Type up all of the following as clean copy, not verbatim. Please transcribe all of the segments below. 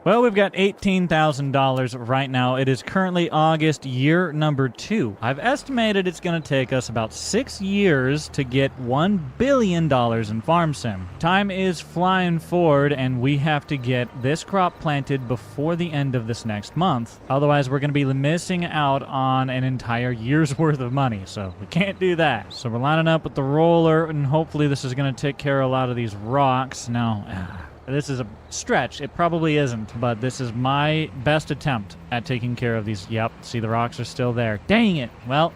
Well, we've got $18,000 right now. It is currently August, year number 2. I've estimated it's going to take us about 6 years to get $1 billion in farm sim. Time is flying forward, and we have to get this crop planted before the end of this next month. Otherwise, we're going to be missing out on an entire year's worth of money, so we can't do that. So we're lining up with the roller, and hopefully this is going to take care of a lot of these rocks. Now, this is a stretch. It probably isn't, but this is my best attempt at taking care of these. Yep, see, the rocks are still there. Dang it. Well,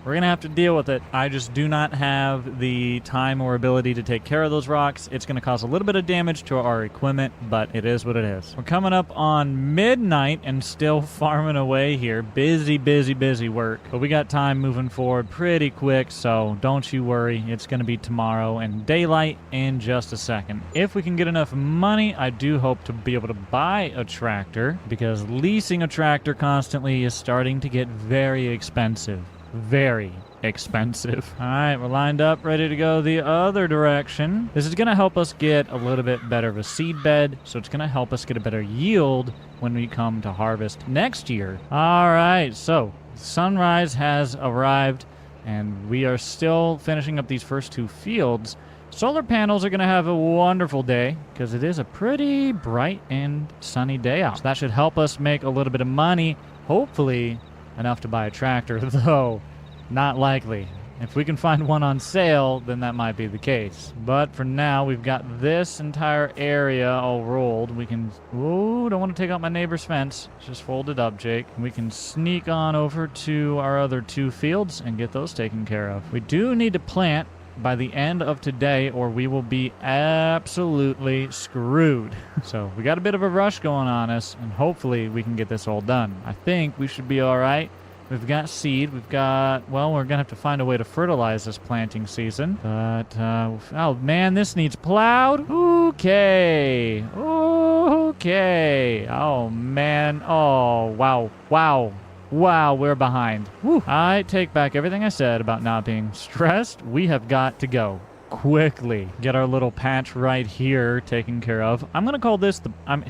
we're going to have to deal with it. I just do not have the time or ability to take care of those rocks. It's going to cause a little bit of damage to our equipment, but it is what it is. We're coming up on midnight and still farming away here. Busy, busy, busy work. But we got time moving forward pretty quick, so don't you worry. It's going to be tomorrow and daylight in just a second. If we can get enough money, I do hope to be able to buy a tractor, because leasing a tractor constantly is starting to get very expensive. Very expensive. All right, we're lined up, ready to go the other direction. This is going to help us get a little bit better of a seed bed, so it's going to help us get a better yield when we come to harvest next year. All right, so sunrise has arrived, and we are still finishing up these first 2 fields. Solar panels are going to have a wonderful day, because it is a pretty bright and sunny day out. So that should help us make a little bit of money, hopefully enough to buy a tractor, though not likely. If we can find one on sale, then that might be the case. But for now, we've got this entire area all rolled. We can... Ooh, don't want to take out my neighbor's fence. Just fold it up, Jake. We can sneak on over to our other 2 fields and get those taken care of. We do need to plant by the end of today, or we will be absolutely screwed. So we got a bit of a rush going on us, and hopefully we can get this all done. I think we should be all right. We've got seed. We've got, well, we're going to have to find a way to fertilize this planting season. But, oh man, this needs plowed. Okay. Okay. Oh man. Oh, wow. Wow. Wow, we're behind. Whew. I take back everything I said about not being stressed. We have got to go quickly. Get our little patch right here taken care of. I'm going to call this I'm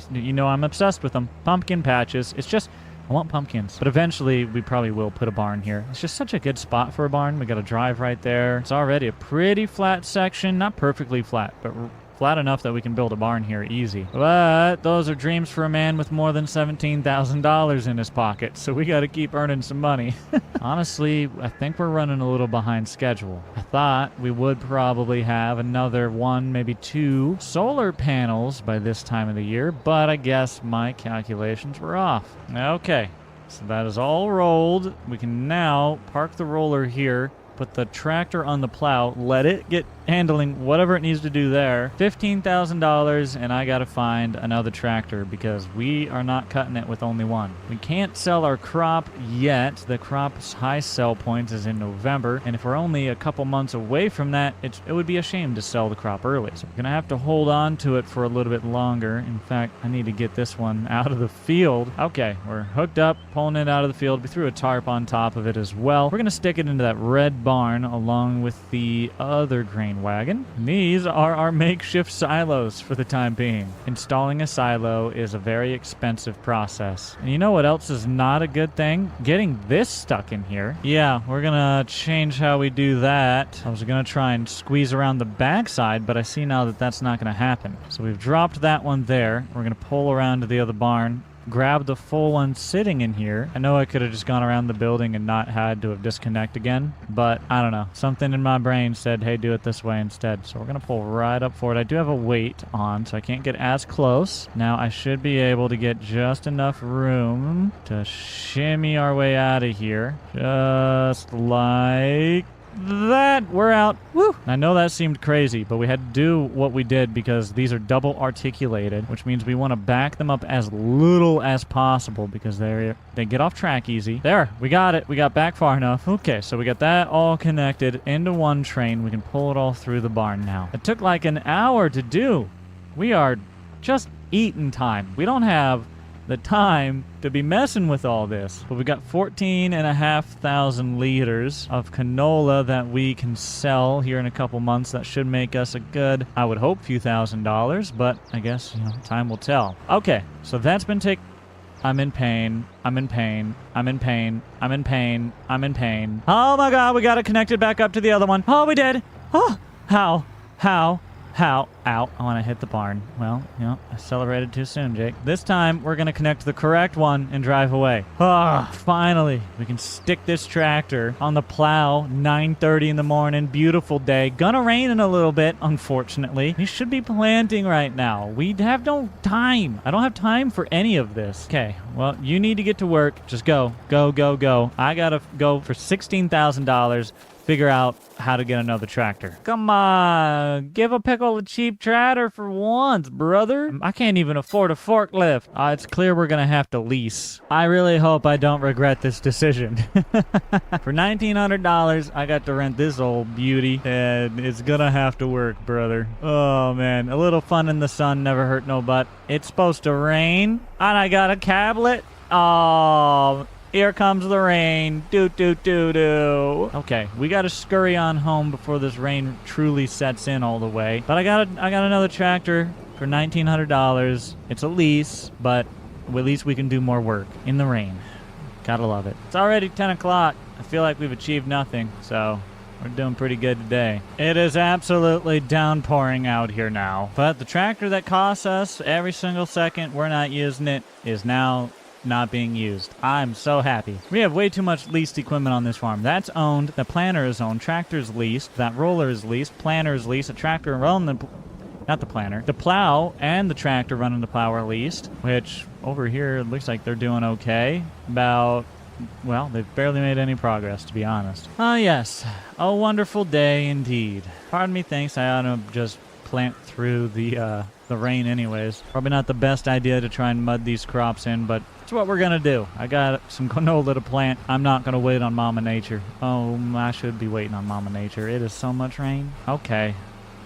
obsessed with them. Pumpkin patches. It's just, I want pumpkins. But eventually, we probably will put a barn here. It's just such a good spot for a barn. We got a drive right there. It's already a pretty flat section. Not perfectly flat, but flat enough that we can build a barn here easy. But those are dreams for a man with more than $17,000 in his pocket, so we got to keep earning some money. Honestly, I think we're running a little behind schedule. I thought we would probably have another 1, maybe 2 solar panels by this time of the year, but I guess my calculations were off. Okay, so that is all rolled. We can now park the roller here, put the tractor on the plow, let it get handling whatever it needs to do there. $15,000, and I gotta find another tractor because we are not cutting it with only one. We can't sell our crop yet. The crop's high sell point is in November, and if we're only a couple months away from that, it would be a shame to sell the crop early. So we're gonna have to hold on to it for a little bit longer. In fact, I need to get this one out of the field. Okay, we're hooked up, pulling it out of the field. We threw a tarp on top of it as well. We're gonna stick it into that red barn along with the other grain wagon. And these are our makeshift silos for the time being. Installing a silo is a very expensive process. And you know what else is not a good thing? Getting this stuck in here. Yeah, we're gonna change how we do that. I was gonna try and squeeze around the backside, but I see now that that's not gonna happen. So we've dropped that one there. We're gonna pull around to the other barn, grab the full one sitting in here. I know I could have just gone around the building and not had to have disconnect again, but I don't know. Something in my brain said, hey, do it this way instead. So we're going to pull right up for it. I do have a weight on, so I can't get as close. Now I should be able to get just enough room to shimmy our way out of here. Just like that. We're out. Woo! I know that seemed crazy, but we had to do what we did because these are double articulated, which means we want to back them up as little as possible because they get off track easy. There, we got it. We got back far enough. Okay, so we got that all connected into one train. We can pull it all through the barn now. It took like an hour to do. We are just eating time. We don't have the time to be messing with all this. But we got 14,500 liters of canola that we can sell here in a couple months. That should make us a good, I would hope, few $1,000s, but I guess, time will tell. Okay, so that's been taken. I'm in pain. I'm in pain. I'm in pain. I'm in pain. I'm in pain. Oh my god, we got it connected back up to the other one. Oh, we did. Oh, how? Ow. I want to hit the barn. Well, I accelerated too soon, Jake. This time, we're going to connect to the correct one and drive away. Ah, finally. We can stick this tractor on the plow, 9:30 in the morning. Beautiful day. Gonna rain in a little bit, unfortunately. We should be planting right now. We have no time. I don't have time for any of this. Okay, well, you need to get to work. Just go. Go. I got to go for $16,000. Figure out how to get another tractor. Come on, give a pickle a cheap tractor for once, brother. I can't even afford a forklift. It's clear we're gonna have to lease. I really hope I don't regret this decision. For $1,900, I got to rent this old beauty, and it's gonna have to work, brother. Oh man, a little fun in the sun never hurt no butt. It's supposed to rain, and I got a cablet. Oh. Here comes the rain. Do. Okay, we gotta scurry on home before this rain truly sets in all the way. But I got another tractor for $1,900. It's a lease, but at least we can do more work in the rain. Gotta love it. It's already 10 o'clock. I feel like we've achieved nothing, so we're doing pretty good today. It is absolutely downpouring out here now. But the tractor that costs us every single second we're not using it is now not being used. I'm so happy. We have way too much leased equipment on this farm. That's owned. The planter is owned. Tractor's leased. That roller is leased. Planter is leased. A tractor running not the planter. The plow and the tractor running the plow are leased, which over here it looks like they're doing okay. Well, they've barely made any progress, to be honest. Ah, yes. A wonderful day indeed. Pardon me, thanks. I ought to just plant through the rain anyways. Probably not the best idea to try and mud these crops in, but it's what we're gonna do. I got some canola to plant. I'm not gonna wait on Mama Nature. Oh, I should be waiting on Mama Nature. It is so much rain. Okay.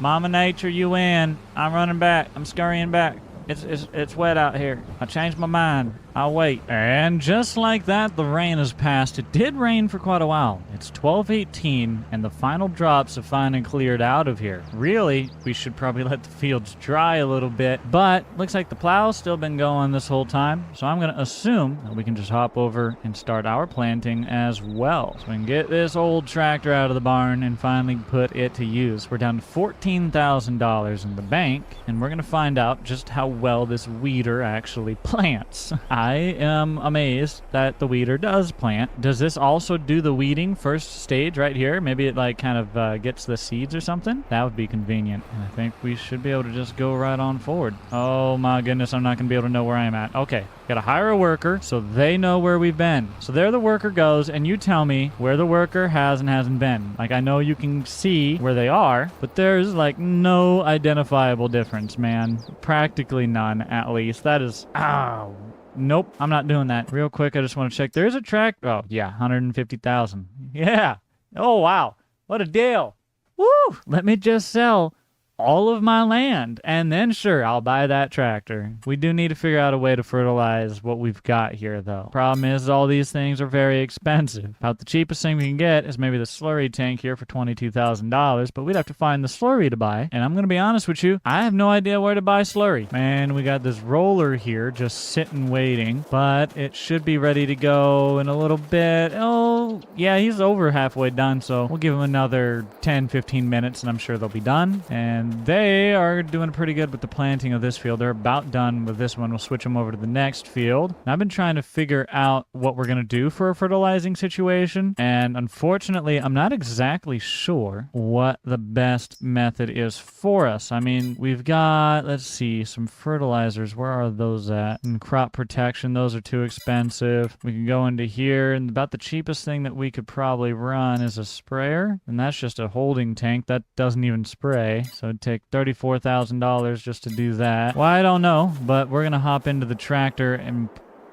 Mama Nature, you win. I'm running back. I'm scurrying back. It's wet out here. I changed my mind. I'll wait. And just like that, the rain has passed. It did rain for quite a while. It's 12:18, and the final drops have finally cleared out of here. Really, we should probably let the fields dry a little bit, but looks like the plow's still been going this whole time, so I'm going to assume that we can just hop over and start our planting as well. So we can get this old tractor out of the barn and finally put it to use. We're down to $14,000 in the bank, and we're going to find out just how well this weeder actually plants. I am amazed that the weeder does plant. Does this also do the weeding first stage right here? Maybe it kind of gets the seeds or something? That would be convenient. And I think we should be able to just go right on forward. Oh my goodness, I'm not going to be able to know where I am at. Okay, gotta hire a worker so they know where we've been. So there the worker goes, and you tell me where the worker has and hasn't been. I know you can see where they are, but there's no identifiable difference, man. Practically none, at least. That is... Ow. Nope, I'm not doing that. Real quick, I just want to check. There's a track. Oh, yeah, 150,000. Yeah. Oh, wow. What a deal. Woo! Let me just sell all of my land, and then sure, I'll buy that tractor. We do need to figure out a way to fertilize what we've got here, though. Problem is, all these things are very expensive. About the cheapest thing we can get is maybe the slurry tank here for $22,000, but we'd have to find the slurry to buy, and I'm gonna be honest with you, I have no idea where to buy slurry. Man, we got this roller here just sitting waiting, but it should be ready to go in a little bit. Oh, yeah, he's over halfway done, so we'll give him another 10-15 minutes, and I'm sure they'll be done, and they are doing pretty good with the planting of this field. They're about done with this one. We'll switch them over to the next field. And I've been trying to figure out what we're going to do for a fertilizing situation. And unfortunately, I'm not exactly sure what the best method is for us. I mean, we've got, let's see, some fertilizers. Where are those at? And crop protection, those are too expensive. We can go into here, and about the cheapest thing that we could probably run is a sprayer. And that's just a holding tank. That doesn't even spray. So it'd take $34,000 just to do that. Well, I don't know, but we're going to hop into the tractor and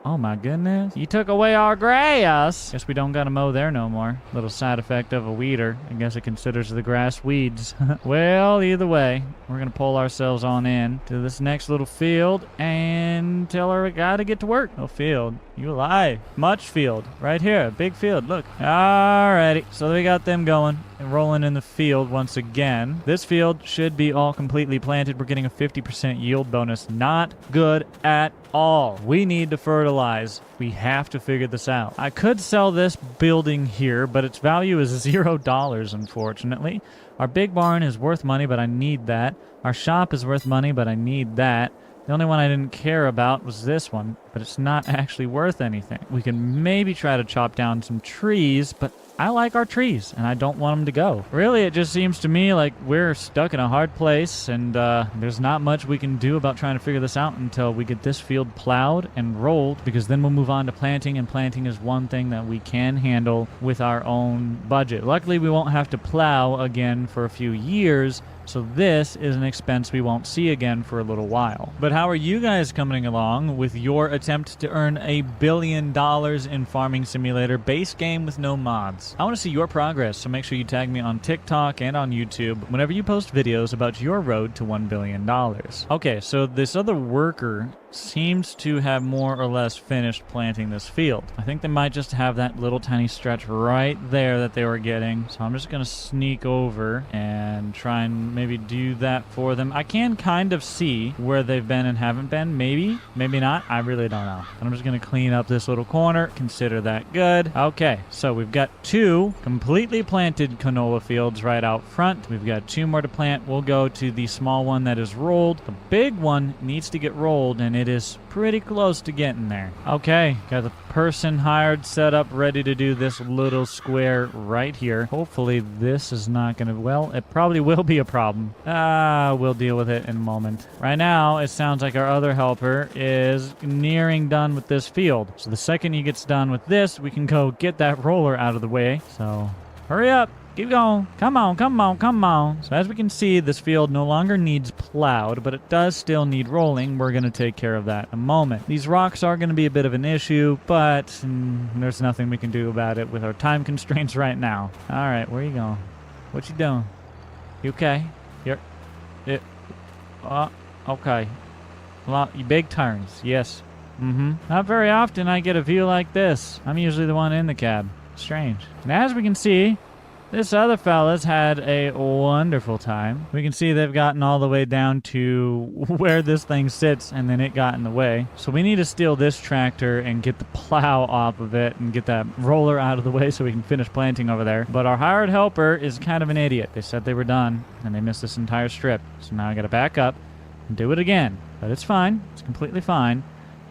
Oh my goodness. You took away our grass. Guess we don't gotta mow there no more. Little side effect of a weeder. I guess it considers the grass weeds. Well, either way, we're gonna pull ourselves on in to this next little field and tell our guy to get to work. No field. You lie. Much field. Right here. Big field. Look. Alrighty. So we got them going and rolling in the field once again. This field should be all completely planted. We're getting a 50% yield bonus. Not good at all. We need to fertilize. We have to figure this out. I could sell this building here, but its value is $0, unfortunately. Our big barn is worth money, but I need that. Our shop is worth money, but I need that. The only one I didn't care about was this one, but it's not actually worth anything. We can maybe try to chop down some trees, but I like our trees, and I don't want them to go. Really, it just seems to me like we're stuck in a hard place, and there's not much we can do about trying to figure this out until we get this field plowed and rolled, because then we'll move on to planting, and planting is one thing that we can handle with our own budget. Luckily, we won't have to plow again for a few years, so this is an expense we won't see again for a little while. But how are you guys coming along with your attempt to earn $1 billion in Farming Simulator base game with no mods? I want to see your progress, so make sure you tag me on TikTok and on YouTube whenever you post videos about your road to $1 billion. Okay, so this other worker seems to have more or less finished planting this field. I think they might just have that little tiny stretch right there that they were getting. So I'm just going to sneak over and try and maybe do that for them. I can kind of see where they've been and haven't been. Maybe, maybe not. I really don't know. But I'm just going to clean up this little corner. Consider that good. Okay, so we've got 2 completely planted canola fields right out front. We've got 2 more to plant. We'll go to the small one that is rolled. The big one needs to get rolled, and it is pretty close to getting there. Okay, got the person hired, set up, ready to do this little square right here. Hopefully this is not gonna, well, it probably will be a problem. We'll deal with it in a moment. Right now, it sounds like our other helper is nearing done with this field. So the second he gets done with this, we can go get that roller out of the way. So hurry up. Keep going. Come on, come on, come on. So as we can see, this field no longer needs plowed, but it does still need rolling. We're going to take care of that in a moment. These rocks are going to be a bit of an issue, but there's nothing we can do about it with our time constraints right now. All right, where you going? What you doing? You okay? Here. Okay. Big turns. Yes. Not very often I get a view like this. I'm usually the one in the cab. Strange. And as we can see, this other fella's had a wonderful time. We can see they've gotten all the way down to where this thing sits, and then it got in the way. So we need to steal this tractor and get the plow off of it and get that roller out of the way so we can finish planting over there. But our hired helper is kind of an idiot. They said they were done, and they missed this entire strip. So now I gotta back up and do it again. But it's fine. It's completely fine.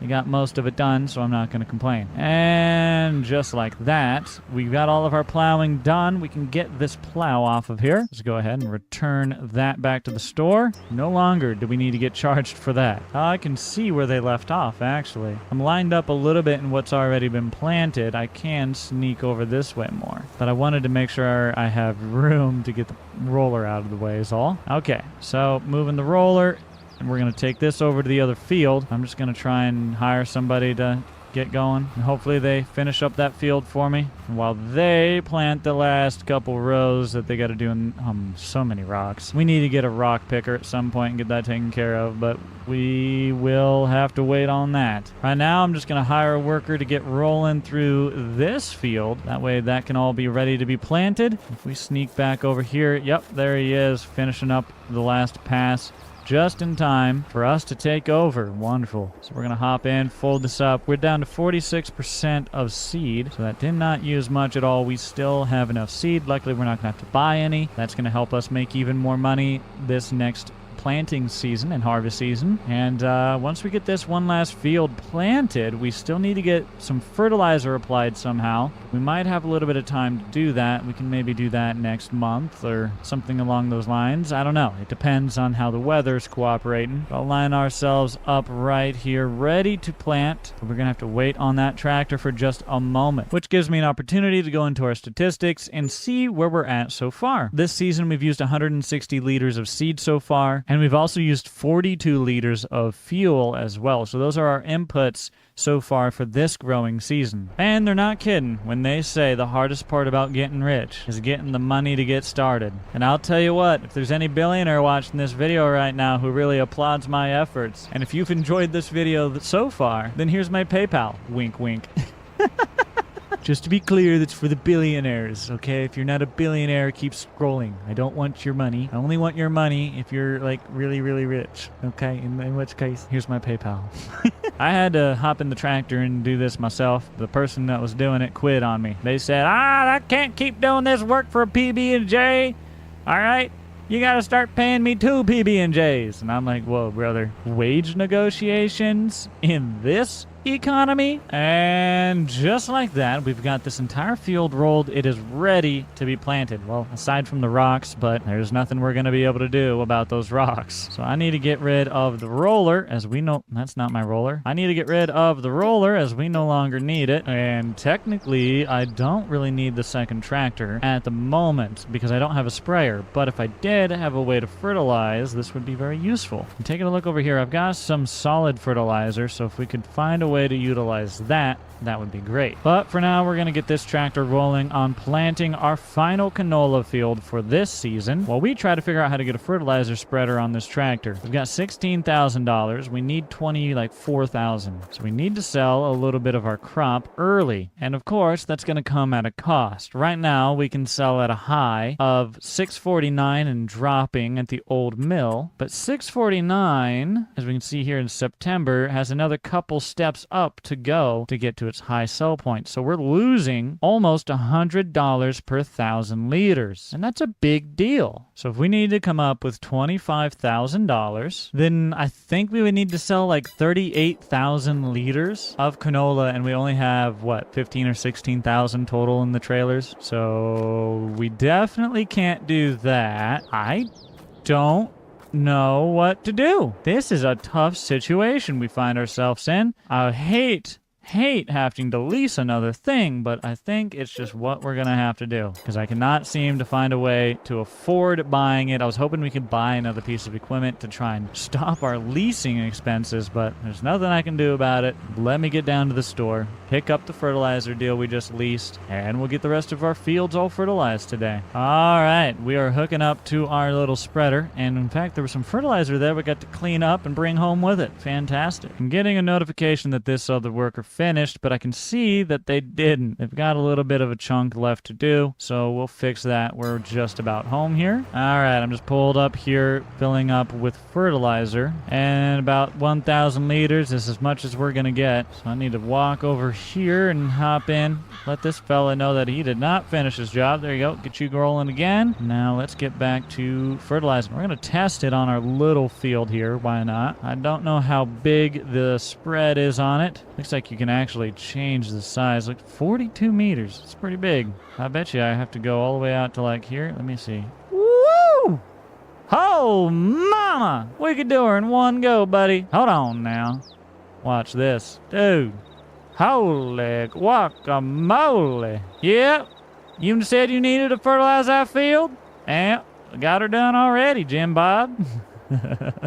We got most of it done, so I'm not going to complain. And just like that, we've got all of our plowing done. We can get this plow off of here. Let's go ahead and return that back to the store. No longer do we need to get charged for that. I can see where they left off, actually. I'm lined up a little bit in what's already been planted. I can sneak over this way more. But I wanted to make sure I have room to get the roller out of the way is all. Okay, so moving the roller. And we're going to take this over to the other field. I'm just going to try and hire somebody to get going. And hopefully they finish up that field for me. And while they plant the last couple rows that they got to do in so many rocks. We need to get a rock picker at some point and get that taken care of. But we will have to wait on that. Right now I'm just going to hire a worker to get rolling through this field. That way that can all be ready to be planted. If we sneak back over here. Yep, there he is finishing up the last pass. Just in time for us to take over. Wonderful. So we're going to hop in, fold this up. We're down to 46% of seed, so that did not use much at all. We still have enough seed. Luckily, we're not going to have to buy any. That's going to help us make even more money this next planting season and harvest season. And once we get this one last field planted, we still need to get some fertilizer applied somehow. We might have a little bit of time to do that. We can maybe do that next month or something along those lines. I don't know. It depends on how the weather's cooperating. I'll line ourselves up right here, ready to plant. But we're going to have to wait on that tractor for just a moment, which gives me an opportunity to go into our statistics and see where we're at so far. This season, we've used 160 liters of seed so far, and And we've also used 42 liters of fuel as well. So those are our inputs so far for this growing season. And they're not kidding when they say the hardest part about getting rich is getting the money to get started. And I'll tell you what, if there's any billionaire watching this video right now who really applauds my efforts, and if you've enjoyed this video so far, then here's my PayPal. Wink, wink. Just to be clear, that's for the billionaires, okay? If you're not a billionaire, keep scrolling. I don't want your money. I only want your money if you're, like, really, really rich, okay? In which case, here's my PayPal. I had to hop in the tractor and do this myself. The person that was doing it quit on me. They said, I can't keep doing this work for a PB&J, all right? You gotta start paying me 2 PB&Js. And I'm like, whoa, brother. Wage negotiations in this economy? And just like that, we've got this entire field rolled. It is ready to be planted. Well, aside from the rocks, but there's nothing we're going to be able to do about those rocks. So I need to get rid of the roller, as we know... That's not my roller. I need to get rid of the roller, as we no longer need it. And technically, I don't really need the second tractor at the moment, because I don't have a sprayer. But if I did have a way to fertilize, this would be very useful. And taking a look over here, I've got some solid fertilizer, so if we could find a way to utilize that, that would be great. But for now, we're going to get this tractor rolling on planting our final canola field for this season while we try to figure out how to get a fertilizer spreader on this tractor. We've got $16,000. We need $4,000. So we need to sell a little bit of our crop early. And of course, that's going to come at a cost. Right now, we can sell at a high of $649 and dropping at the old mill. But $649, as we can see here in September, has another couple steps up to go to get to its high sell point. So we're losing almost $100 per 1,000 liters. And that's a big deal. So if we need to come up with $25,000, then I think we would need to sell like 38,000 liters of canola, and we only have, what, 15 or 16,000 total in the trailers? So we definitely can't do that. I don't know what to do. This is a tough situation we find ourselves in. I hate having to lease another thing, but I think it's just what we're gonna have to do, because I cannot seem to find a way to afford buying it. I was hoping we could buy another piece of equipment to try and stop our leasing expenses, but there's nothing I can do about it. Let me get down to the store, pick up the fertilizer deal we just leased, and we'll get the rest of our fields all fertilized today. All right, we are hooking up to our little spreader, and in fact, there was some fertilizer there we got to clean up and bring home with it. Fantastic. I'm getting a notification that this other worker finished, but I can see that they didn't. They've got a little bit of a chunk left to do, so we'll fix that. We're just about home here. All right, I'm just pulled up here, filling up with fertilizer, and about 1,000 liters is as much as we're gonna get. So I need to walk over here and hop in, let this fella know that he did not finish his job. There you go, get you rolling again. Now let's get back to fertilizing. We're gonna test it on our little field here, why not? I don't know how big the spread is on it. Looks like you can actually change the size. Like 42 meters. It's pretty big. I bet you I have to go all the way out to like here. Let me see. Woo! Oh, mama! We could do her in one go, buddy. Hold on now. Watch this. Dude. Holy guacamole. Yep. You said you needed to fertilize that field? Yeah. Got her done already, Jim Bob.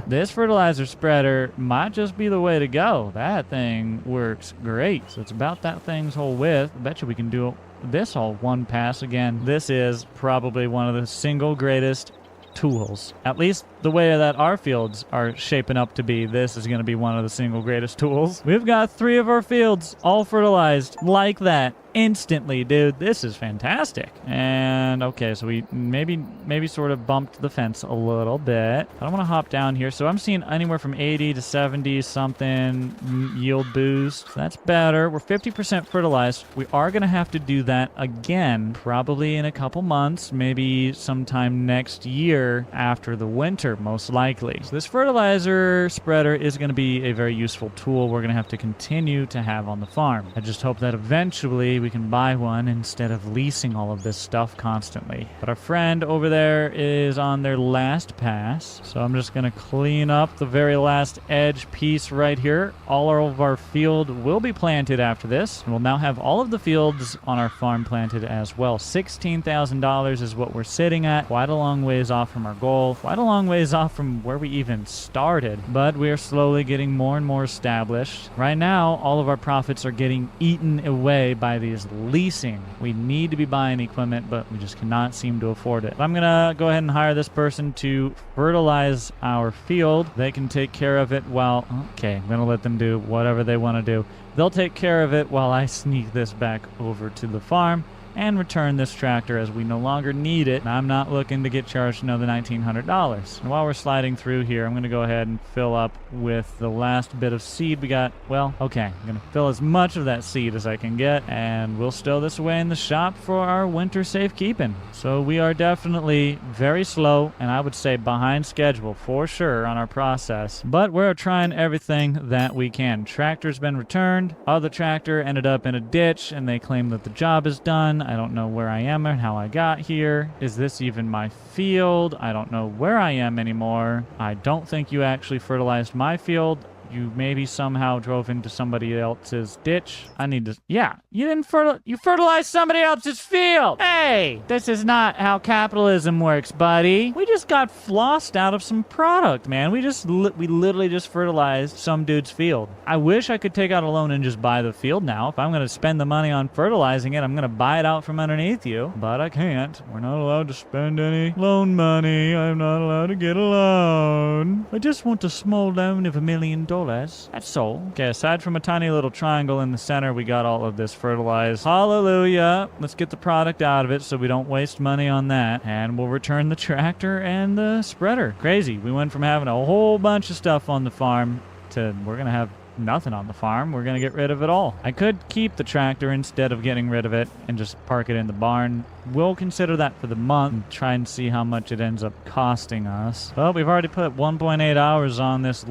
This fertilizer spreader might just be the way to go. That thing works great. So it's about that thing's whole width. I bet you we can do this all one pass again. This is probably one of the single greatest tools. At least the way that our fields are shaping up to be, this is going to be one of the single greatest tools. We've got 3 of our fields all fertilized like that. Instantly, dude. This is fantastic. And okay, so we maybe sort of bumped the fence a little bit. I don't want to hop down here. So I'm seeing anywhere from 80 to 70 something yield boost. So that's better. We're 50% fertilized. We are going to have to do that again, probably in a couple months, maybe sometime next year after the winter, most likely. So this fertilizer spreader is going to be a very useful tool we're going to have to continue to have on the farm. I just hope that eventually we we can buy one instead of leasing all of this stuff constantly. But our friend over there is on their last pass, so I'm just going to clean up the very last edge piece right here. All of our field will be planted after this, and we'll now have all of the fields on our farm planted as well. $16,000 is what we're sitting at. Quite a long ways off from our goal. Quite a long ways off from where we even started, but we're slowly getting more and more established. Right now, all of our profits are getting eaten away by these leasing. We need to be buying equipment, but we just cannot seem to afford it. I'm gonna go ahead and hire this person to fertilize our field. They can take care of it while... Okay, I'm gonna let them do whatever they want to do. They'll take care of it while I sneak this back over to the farm and return this tractor as we no longer need it. I'm not looking to get charged another $1,900. And while we're sliding through here, I'm going to go ahead and fill up with the last bit of seed we got. Well, okay, I'm going to fill as much of that seed as I can get, and we'll stow this away in the shop for our winter safekeeping. So we are definitely very slow, and I would say behind schedule for sure on our process, but we're trying everything that we can. Tractor's been returned. Other tractor ended up in a ditch, and they claim that the job is done. I don't know where I am or how I got here. Is this even my field? I don't know where I am anymore. I don't think you actually fertilized my field. You maybe somehow drove into somebody else's ditch. I need to... Yeah, you didn't you fertilized somebody else's field! Hey! This is not how capitalism works, buddy. We just got flossed out of some product, man. We literally just fertilized some dude's field. I wish I could take out a loan and just buy the field now. If I'm going to spend the money on fertilizing it, I'm going to buy it out from underneath you. But I can't. We're not allowed to spend any loan money. I'm not allowed to get a loan. I just want a small loan of $1 million. That's all. Okay, aside from a tiny little triangle in the center, we got all of this fertilized. Hallelujah. Let's get the product out of it so we don't waste money on that. And we'll return the tractor and the spreader. Crazy. We went from having a whole bunch of stuff on the farm to we're going to have nothing on the farm. We're going to get rid of it all. I could keep the tractor instead of getting rid of it and just park it in the barn. We'll consider that for the month and try and see how much it ends up costing us. Well, we've already put 1.8 hours on this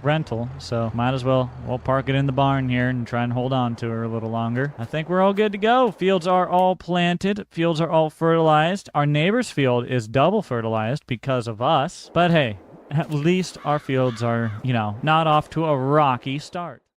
rental, so might as well we'll park it in the barn here and try and hold on to her a little longer. I think we're all good to go. Fields are all planted. Fields are all fertilized. Our neighbor's field is double fertilized because of us. But hey, at least our fields are, you know, not off to a rocky start.